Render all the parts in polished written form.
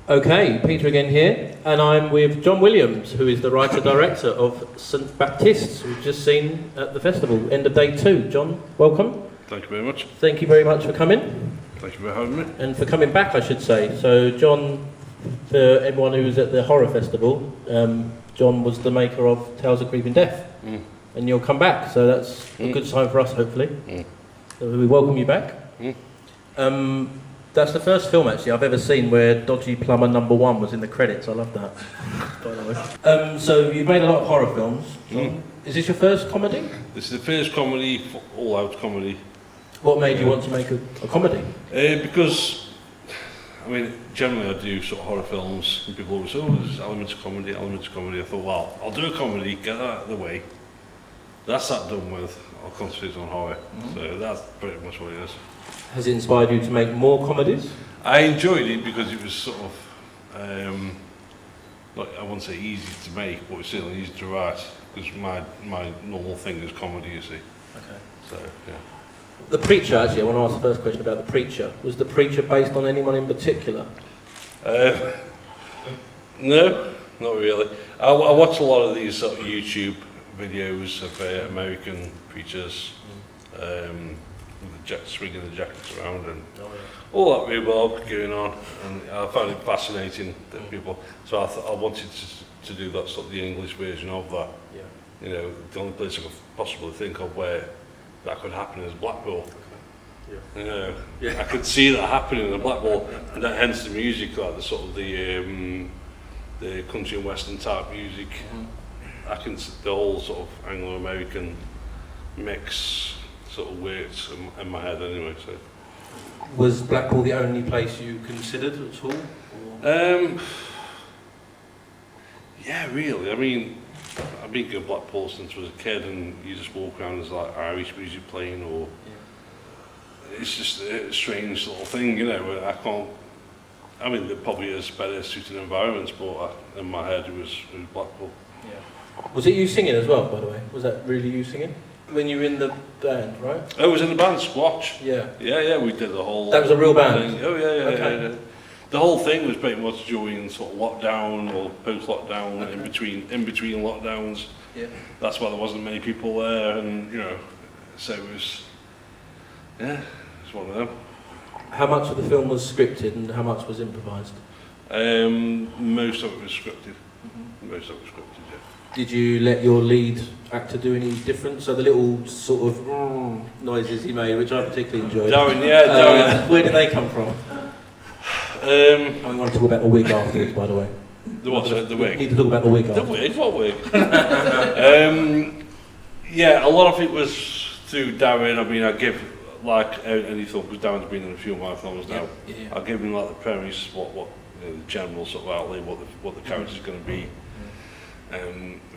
Okay, Peter again here, and I'm with John Williams, who is the writer-director of St Baptists, we've just seen at the festival, end of day 2. John, welcome. Thank you very much. Thank you very much for coming. Thank you for having me. And for coming back, I should say. So John, for everyone who was at the horror festival, John was the maker of Tales of Creeping Death. And you'll come back, so that's a good sign for us, hopefully. So we welcome you back. That's the first film, actually, I've ever seen where Dodgy Plumber #1 was in the credits. I love that, by the way. So you've made a lot of horror films. Is this your first comedy? This is the first comedy, all-out comedy. What made you want to make a comedy? Because, I mean, generally I do sort of horror films, and people always say, oh, there's elements of comedy, elements of comedy. I thought, well, I'll do a comedy, get that out of the way. That's that done with. I'll concentrate on horror. So that's pretty much what it is. Has it inspired you to make more comedies? I enjoyed it because it was sort of, like, I wouldn't say easy to make, but it's certainly easy to write. Because my normal thing is comedy, you see. Okay. So, yeah. The Preacher, actually, I want to ask the first question about The Preacher. Was The Preacher based on anyone in particular? No, not really. I watch a lot of these sort of YouTube videos of American preachers, swinging the jackets around and all that rhubarb going on, and I found it fascinating that people. So I wanted to do that sort of the English version of that. Yeah. You know, the only place I could possibly think of where that could happen is Blackpool. Yeah. You know, I could see that happening in Blackpool, and that hence the music, like the sort of the country and western type music. I can see the whole sort of Anglo-American mix sort of works in my head anyway. So, was Blackpool the only place you considered at all? Yeah, really. I mean, I've been to Blackpool since I was a kid, and you just walk around, there's like Irish music playing, or it's just a strange little thing, you know. I can't. I mean, there probably is better suited environments, but in my head it was Blackpool. Yeah. Was it you singing as well, by the way? Was that really you singing? When you were in the band, right? I was in the band, Squatch. Yeah. Yeah, we did the whole... That was a real band? Thing. Oh, yeah. The whole thing was pretty much during sort of lockdown or post-lockdown, in between lockdowns. Yeah. That's why there wasn't many people there, and, you know, so it was... Yeah, it was one of them. How much of the film was scripted and how much was improvised? Most of it was scripted. Most of it was scripted, yeah. Did you let your lead actor do any different? So the little sort of noises he made, which I particularly enjoyed. Darren. Where did they come from? I want to talk about the wig afterwards, by the way. The what? The wig? Need to talk about the wig afterwards. The wig? What wig? Yeah, a lot of it was through Darren. I mean, I give, like any film, because Darren's been in a few of my films now. Yeah. I give him like the premise, what you know, the general sort of outlay, what the character's going to be.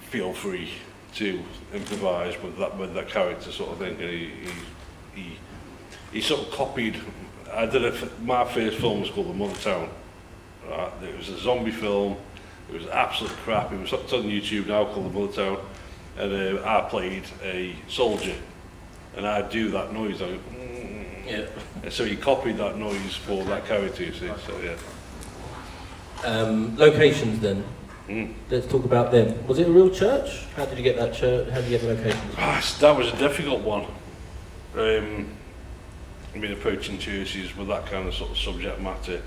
Feel free to improvise with that character sort of thing. And he sort of copied. I did my first film was called The Mother Town. Right? It was a zombie film. It was absolute crap. It's on YouTube now called The Mother Town, and I played a soldier, and I do that noise. And so he copied that noise for that character. You see, so yeah. Locations then. Let's talk about them. Was it a real church? How did you get that church? How did you get the locations? That was a difficult one. I mean, approaching churches with that kind of sort of subject matter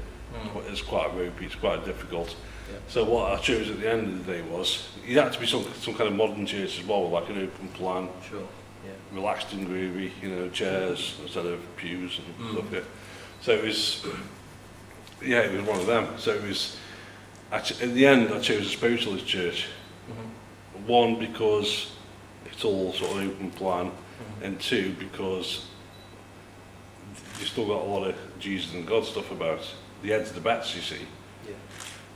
is quite ropey, it's quite difficult. Yeah. So what I chose at the end of the day was, it had to be some kind of modern church as well, like an open plan, relaxed and groovy, you know, chairs instead of pews and stuff. Yeah. So it was one of them. So it was. In the end, I chose a spiritualist church. One, because it's all sort of open plan, and two, because you've still got a lot of Jesus and God stuff about. The heads of the bats, you see. Yeah.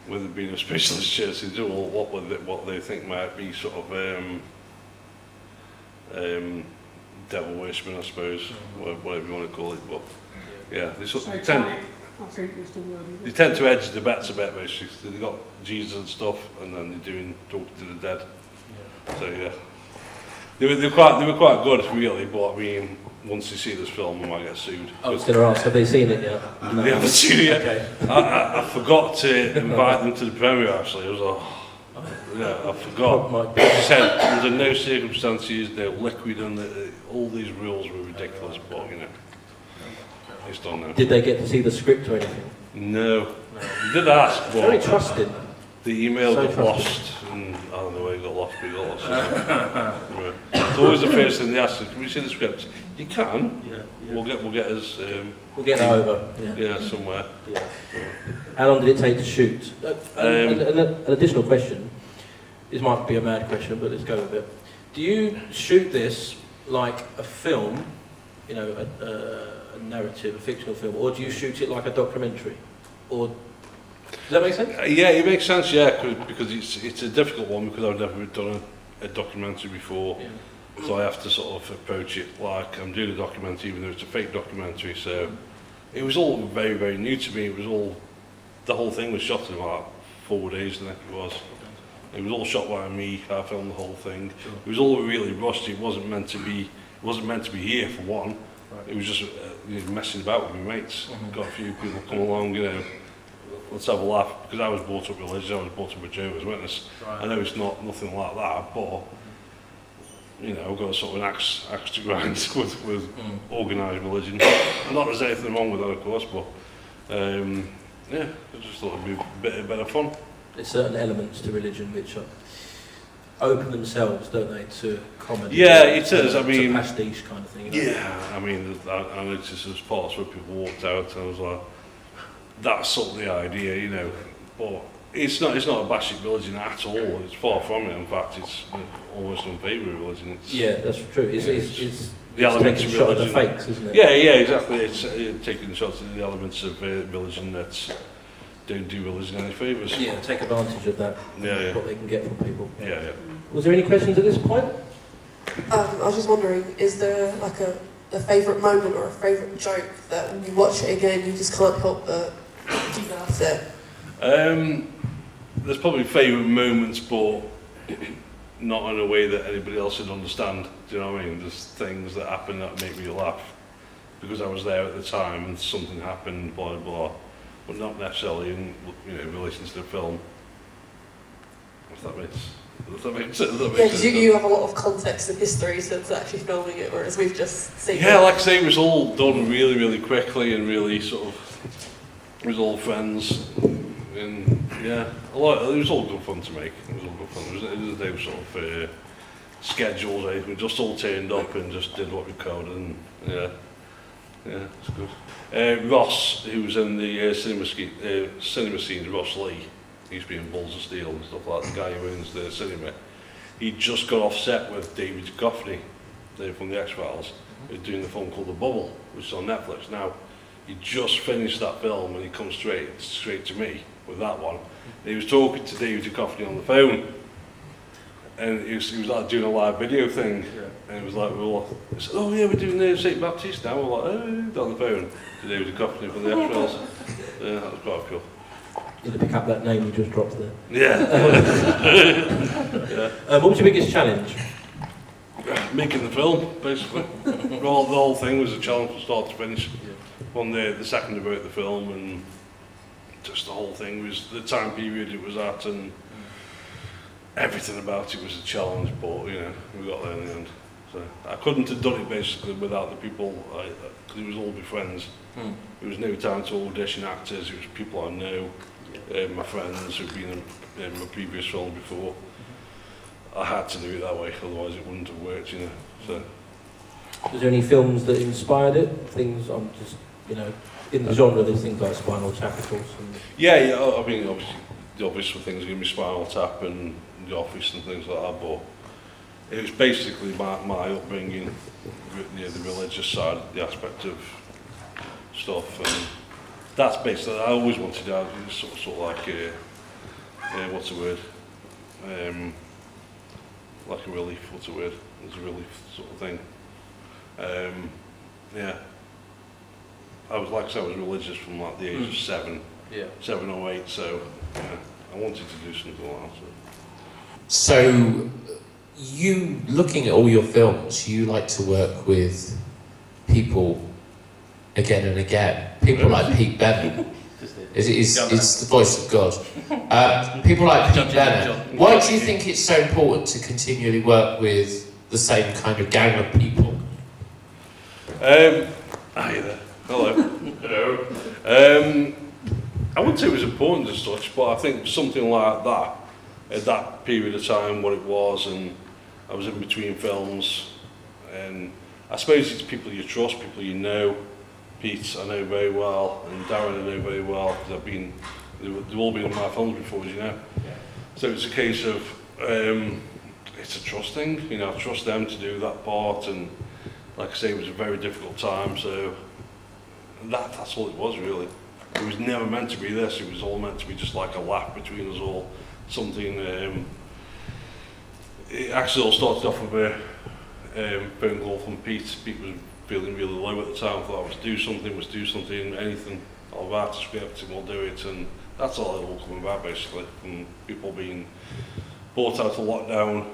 With it being a spiritualist church, they do all what they think might be sort of devil worshiping, I suppose, whatever you want to call it. But yeah, they tend to edge the bets a bit, basically. They've got Jesus and stuff, and then they're talking to the dead. Yeah. So yeah, they were quite good, really. But I mean, once they see this film, I might get sued. I was going to ask, have they seen it yet? No. They haven't seen it yet. Okay. I forgot to invite them to the premiere, actually. I was like, yeah, I forgot. She said, under no circumstances, they're liquid, and all these rules were ridiculous, but, you know, it's done now. Did they get to see the script or anything? No. They did ask, but very trusting. the email got lost, and I don't know where it got lost, but it got lost. Right. It's always the first thing they ask, can we see the script? You can. Yeah. We'll get us. We'll get that over. Yeah, somewhere. Yeah. How long did it take to shoot? An additional question. This might be a mad question, but let's go with it. Do you shoot this like a film, you know, a narrative, a fictional film, or do you shoot it like a documentary? Or does that make sense? Yeah, it makes sense. Yeah, because it's a difficult one because I've never done a documentary before. Yeah. So I have to sort of approach it like I'm doing a documentary, even though it's a fake documentary. So it was all very, very new to me. The whole thing was shot in about 4 days, I think it was. It was all shot by me. I filmed the whole thing. Sure. It was all really rushed. It wasn't meant to be here for one. Right. It was just messing about with my mates. Got a few people come along, you know. Let's have a laugh, because I was brought up religious. I was brought up with Jehovah's Witness. Right. I know it's nothing like that, but you know, I've got sort of an axe to grind with organised religion. Not that there's anything wrong with that, of course, but yeah, I just thought it'd be a bit of fun. There's certain elements to religion which open themselves, don't they, to comedy? Yeah, it is. I mean, to pastiche kind of thing. Yeah, I mean, I noticed there's parts where people walked out, and I was like, that's sort of the idea, you know. But it's not a bashing religion at all. It's far from it. In fact, it's almost in favour of religion. Yeah, that's true. It's the elements of shot religion. At the fakes, isn't it? Yeah, exactly. It's taking shots at the elements of religion that don't do religion any favours. Yeah, take advantage of that. Yeah. What they can get from people. Yeah. Was there any questions at this point? I was just wondering, is there like a favourite moment or a favourite joke that when you watch it again, you just can't help but laugh at? There's probably favourite moments, but not in a way that anybody else would understand. Do you know what I mean? There's things that happen that make me laugh because I was there at the time and something happened, blah blah, but not necessarily in relation to the film. If that makes sense. Yeah, because you have a lot of context and history since actually filming it, whereas we've just seen. Yeah, like I say, it was all done really, really quickly and really sort of. It was all friends, and yeah, it was all good fun to make. It was all good fun. It was a day of sort of schedules. We just all turned up and just did what we could, and yeah, it's good. Ross, who was in the cinema scene, Ross Lee, he used to be in Balls of Steel and stuff like that. The guy who owns the cinema, he just got off set with David Duchovny from the X-Files, who's doing the film called The Bubble, which is on Netflix now. He just finished that film and he comes straight to me with that one. And he was talking to David Duchovny on the phone, and he was like doing a live video thing. Yeah. And it was like, he said, "Oh yeah, we're doing the St. Baptiste now." We're like, "Oh," on the phone to David Duchovny from the X-Files. Yeah, that was quite cool. Did you pick up that name you just dropped there? Yeah. What was your biggest challenge? Making the film, basically. The whole thing was a challenge from start to finish. Yeah. From the second I wrote the film, and just the whole thing was the time period it was at, and everything about it was a challenge. But you know, we got there in the end. So I couldn't have done it basically without the people, because it was all my friends. There was no time to audition actors. It was people I know, my friends who've been in my previous film before. I had to do it that way, otherwise it wouldn't have worked, you know. So. Was there any films that inspired it? Things I'm just, in the genre, there's things like Spinal Tap, of course. Yeah. I mean, obviously, the obvious things are going to be Spinal Tap and The Office and things like that. But it was basically my upbringing, the religious side, the aspect of stuff, and that's basically. I always wanted to do sort of like what's the word? Like a relief, what's the word? It's a relief sort of thing. Yeah. I was religious from like the age of 7 or 8, so yeah, I wanted to do something like that. So you, looking at all your films, you like to work with people again and again. People like Pete Bennett. It's the voice of God. People like Pete Bennett. Why do you think it's so important to continually work with the same kind of gang of people? Hi there. Hello. Hello. I wouldn't say it was important as such, but I think something like that, at that period of time, what it was, and I was in between films, and I suppose it's people you trust, people you know. Pete I know very well, and Darren I know very well, because they've all been in my films before, as you know. Yeah. So it's a case of, it's a trust thing, you know, I trust them to do that part, and like I say, it was a very difficult time, so that's all it was really. It was never meant to be this, it was all meant to be just like a laugh between us all, something, it actually all started off with a phone call from Pete. Pete was feeling really low at the time, thought let's do something, anything, I'll write a script and we'll do it, and that's all it all come about basically, from people being brought out of lockdown.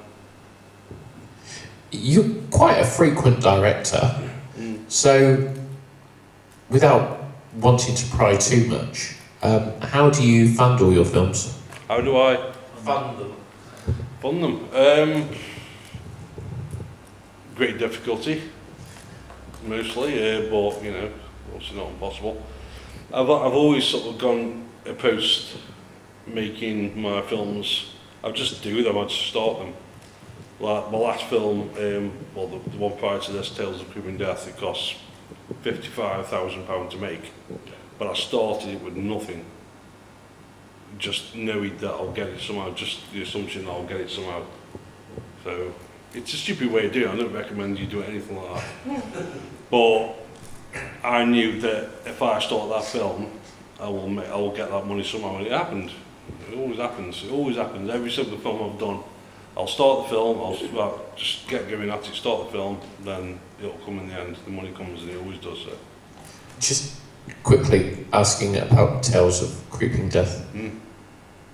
You're quite a frequent director, so without wanting to pry too much, how do you fund all your films? How do I Fund them. fund them? Great difficulty, mostly, but you know, obviously not impossible. I've always sort of gone opposed making my films. I just do them, I just start them. Like my last film, well the one prior to this, Tales of Creeping Death, it cost £55,000 to make, but I started it with nothing, just knowing that I'll get it somehow, just the assumption that I'll get it somehow. So it's a stupid way of doing it, I don't recommend you do anything like that. But I knew that if I start that film, I will get that money somehow, and it happened. It always happens, every single film I've done. I'll start the film, I'll just get going at it, start the film, then it'll come in the end, the money comes, and it always does so. Just quickly asking about Tales of Creeping Death.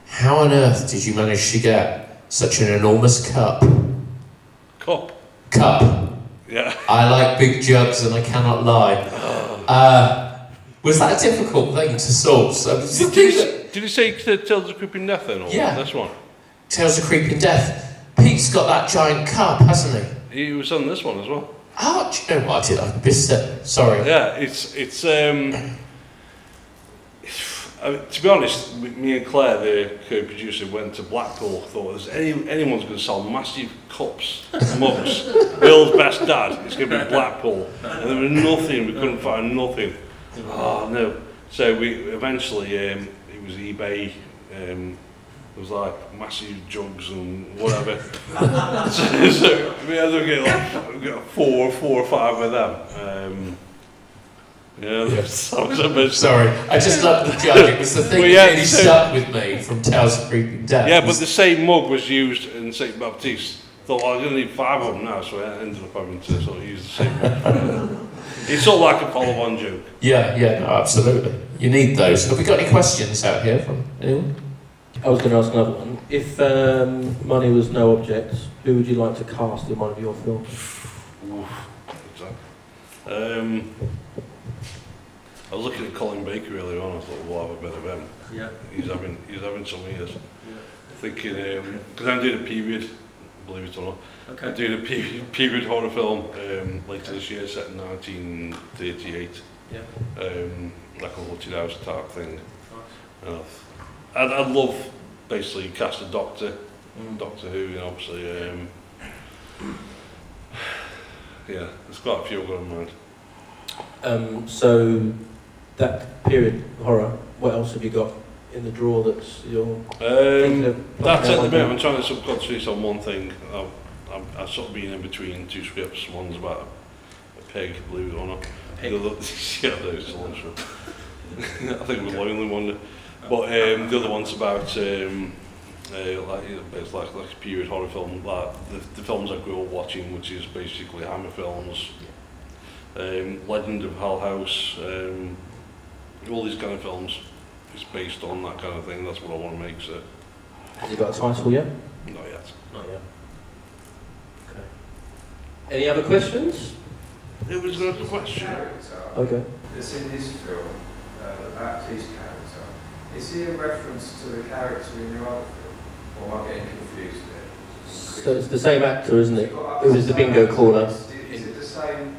How on earth did you manage to get such an enormous cup? Cup? Yeah. I like big jugs and I cannot lie. Was that a difficult thing to solve? So, did you say Tales of Creeping Death then, or this one? Tales of Creeping Death. Pete's got that giant cup, hasn't he? He was on this one as well. Oh, do you know what I did? I missed it. Sorry. Yeah, it's to be honest, me and Claire, the co-producer, went to Blackpool, thought anyone's going to sell massive cups, mugs, world's best dad, it's going to be Blackpool. And there was nothing, we couldn't find nothing. Oh no. So we eventually, it was eBay, it was like massive jugs and whatever. so we had to get four or five of them. Sorry, I just love the jug. It was the thing that really stuck with me from Tales of Creeping Death. Yeah, but the same mug was used in St Baptiste. Thought, well, I'm going to need 5 of them now, so I ended up having to sort of use the same mug. It's sort of like a follow-on joke. Yeah, no, absolutely. You need those. Have we got any questions out here from anyone? I was going to ask another one. If money was no object, who would you like to cast in one of your films? I was looking at Colin Baker earlier on. I thought we'll have a bit of him. Yeah. He's having some years. Yeah. Thinking because I'm doing a period, believe it or not. Okay. I'm doing a period horror film later this year, set in 1938. Yeah. Like a haunted house type thing. Nice. I'd love basically cast a Doctor, Doctor Who, you know, obviously. Yeah, there's quite a few I've got in mind. So that period horror, what else have you got in the drawer that's your thinking of? That's at the minute, I'm trying to concentrate on one thing. I've sort of been in between 2 scripts. One's about a pig, believe it or not. Yeah, those are lunch. I think we're the only one. But the other one's about it's like a period horror film, like the films I grew up watching, which is basically Hammer films, Legend of Hell House, all these kind of films. It's based on that kind of thing. That's what I want to make. So. Has it got a title yet? Not yet. Not yet. Okay. Any other questions? It was a good question. Okay. That's in this film, the Baptiste character. Is he a reference to the character in your other film? Or am I getting confused there? So it's the same actor, isn't it? It was the bingo corner. Is it the same?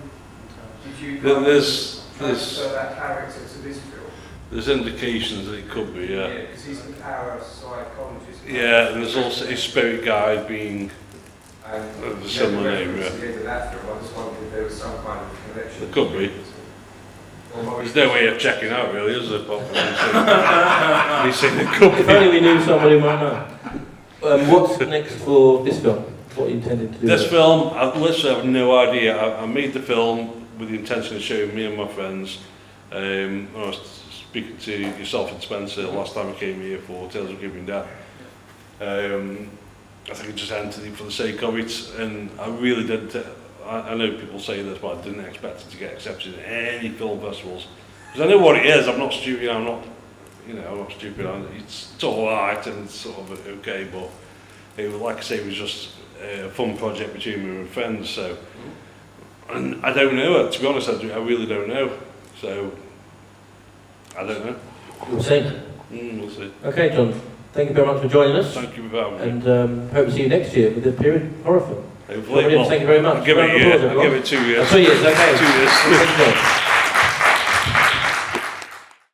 Did you There's transfer that character to this film? There's indications that it could be, yeah. Yeah, because he's the parapsychologist. Yeah, and there's also a spirit guide being of a similar name, yeah. I just wondered if there was some kind of connection. There could be. There's no way of checking out, really, is there? Apart from me saying it could If be. only we knew somebody who might know. What's next for this film? What are you intending to do? This film, I literally have no idea. I made the film with the intention of showing me and my friends. When I was speaking to yourself and Spencer last time I came here for Tales of Giving Death. I think I just entered it for the sake of it, and I really didn't. I know people say this, but I didn't expect it to get accepted in any film festivals. Because I know what it is. I'm not stupid. I'm not stupid. It's all right and it's sort of okay, but it was, like I say, it was just a fun project between me and friends. So, and I don't know. To be honest, I really don't know. So, I don't know. We'll see. We'll see. Okay, John. Thank you very much for joining us. Thank you for having me. And hope to see you next year with a period horror film. Hopefully, Thank you very much. I'll give it a year. I'll give it 2 years. 2 years, okay. 2 years. Thank you.